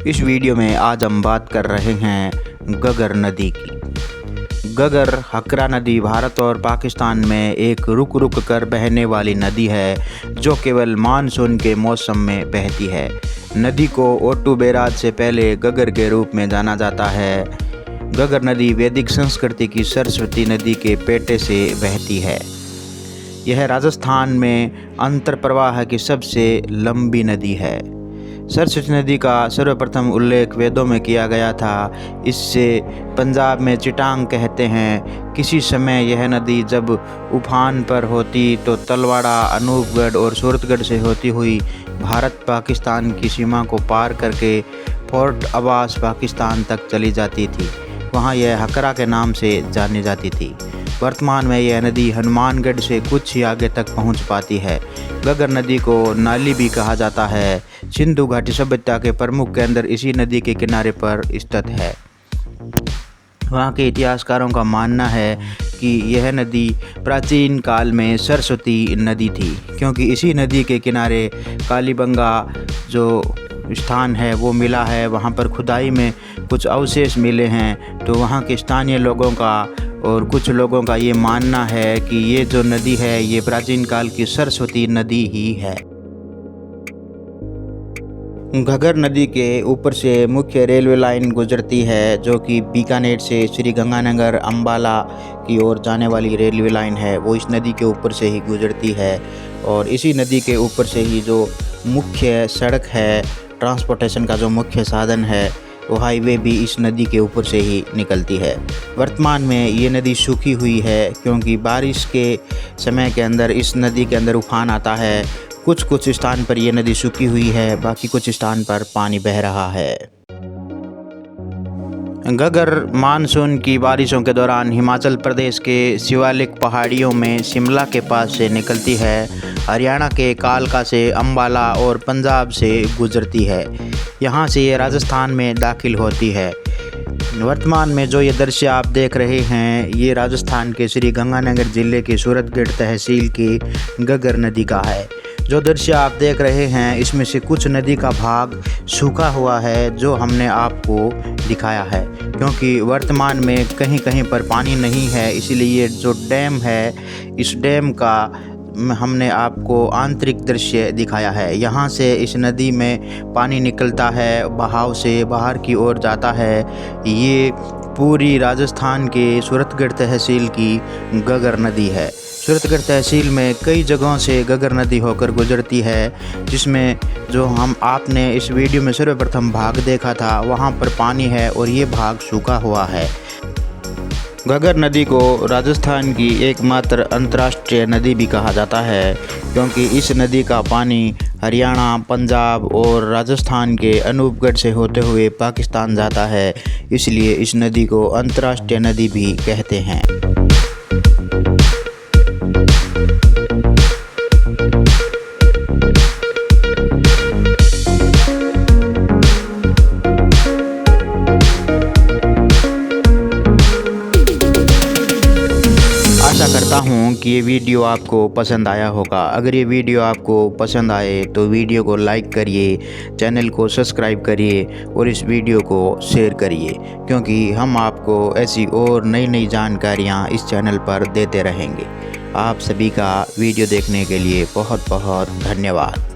इस वीडियो में आज हम बात कर रहे हैं गगर नदी की। गगर हकरा नदी भारत और पाकिस्तान में एक रुक रुक कर बहने वाली नदी है जो केवल मानसून के मौसम में बहती है। नदी को ओटू बैराज से पहले गगर के रूप में जाना जाता है। गगर नदी वैदिक संस्कृति की सरस्वती नदी के पेटे से बहती है। यह राजस्थान में अंतर्प्रवाह की सबसे लंबी नदी है। सरस्वती नदी का सर्वप्रथम उल्लेख वेदों में किया गया था। इससे पंजाब में चिटांग कहते हैं। किसी समय यह नदी जब उफान पर होती तो तलवाड़ा, अनूपगढ़ और सूरतगढ़ से होती हुई भारत पाकिस्तान की सीमा को पार करके फोर्ट अब्बास पाकिस्तान तक चली जाती थी। वहाँ यह हकरा के नाम से जानी जाती थी। वर्तमान में यह नदी हनुमानगढ़ से कुछ ही आगे तक पहुंच पाती है। गगर नदी को नाली भी कहा जाता है। सिंधु घाटी सभ्यता के प्रमुख केंद्र इसी नदी के किनारे पर स्थित है। वहाँ के इतिहासकारों का मानना है कि यह नदी प्राचीन काल में सरस्वती नदी थी, क्योंकि इसी नदी के किनारे कालीबंगा जो स्थान है वो मिला है। वहाँ पर खुदाई में कुछ अवशेष मिले हैं। तो वहाँ के स्थानीय लोगों का और कुछ लोगों का ये मानना है कि ये जो नदी है ये प्राचीन काल की सरस्वती नदी ही है। घगर नदी के ऊपर से मुख्य रेलवे लाइन गुजरती है जो कि बीकानेर से श्री गंगानगर अंबाला की ओर जाने वाली रेलवे लाइन है, वो इस नदी के ऊपर से ही गुजरती है। और इसी नदी के ऊपर से ही जो मुख्य सड़क है, ट्रांसपोर्टेशन का जो मुख्य साधन है, वो हाईवे भी इस नदी के ऊपर से ही निकलती है। वर्तमान में ये नदी सूखी हुई है क्योंकि बारिश के समय के अंदर इस नदी के अंदर उफान आता है। कुछ स्थान पर ये नदी सूखी हुई है, बाकी कुछ स्थान पर पानी बह रहा है। गगर मानसून की बारिशों के दौरान हिमाचल प्रदेश के शिवालिक पहाड़ियों में शिमला के पास से निकलती है, हरियाणा के कालका से अंबाला और पंजाब से गुजरती है। यहाँ से ये राजस्थान में दाखिल होती है। वर्तमान में जो ये दृश्य आप देख रहे हैं ये राजस्थान के श्री गंगानगर जिले की सूरतगढ़ तहसील की गगर नदी का है। जो दृश्य आप देख रहे हैं इसमें से कुछ नदी का भाग सूखा हुआ है जो हमने आपको दिखाया है, क्योंकि वर्तमान में कहीं कहीं पर पानी नहीं है। इसलिए जो डैम है इस डैम का हमने आपको आंतरिक दृश्य दिखाया है। यहाँ से इस नदी में पानी निकलता है, बहाव से बाहर की ओर जाता है। ये पूरी राजस्थान के सूरतगढ़ तहसील की गगर नदी है। सूरतगढ़ तहसील में कई जगहों से गगर नदी होकर गुजरती है, जिसमें जो आपने इस वीडियो में सर्वप्रथम भाग देखा था वहाँ पर पानी है और ये भाग सूखा हुआ है। गगर नदी को राजस्थान की एकमात्र अंतर्राष्ट्रीय नदी भी कहा जाता है, क्योंकि इस नदी का पानी हरियाणा, पंजाब और राजस्थान के अनूपगढ़ से होते हुए पाकिस्तान जाता है। इसलिए इस नदी को अंतर्राष्ट्रीय नदी भी कहते हैं। आशा करता हूँ कि ये वीडियो आपको पसंद आया होगा। अगर ये वीडियो आपको पसंद आए तो वीडियो को लाइक करिए, चैनल को सब्सक्राइब करिए और इस वीडियो को शेयर करिए, क्योंकि हम आपको ऐसी और नई नई जानकारियाँ इस चैनल पर देते रहेंगे। आप सभी का वीडियो देखने के लिए बहुत बहुत धन्यवाद।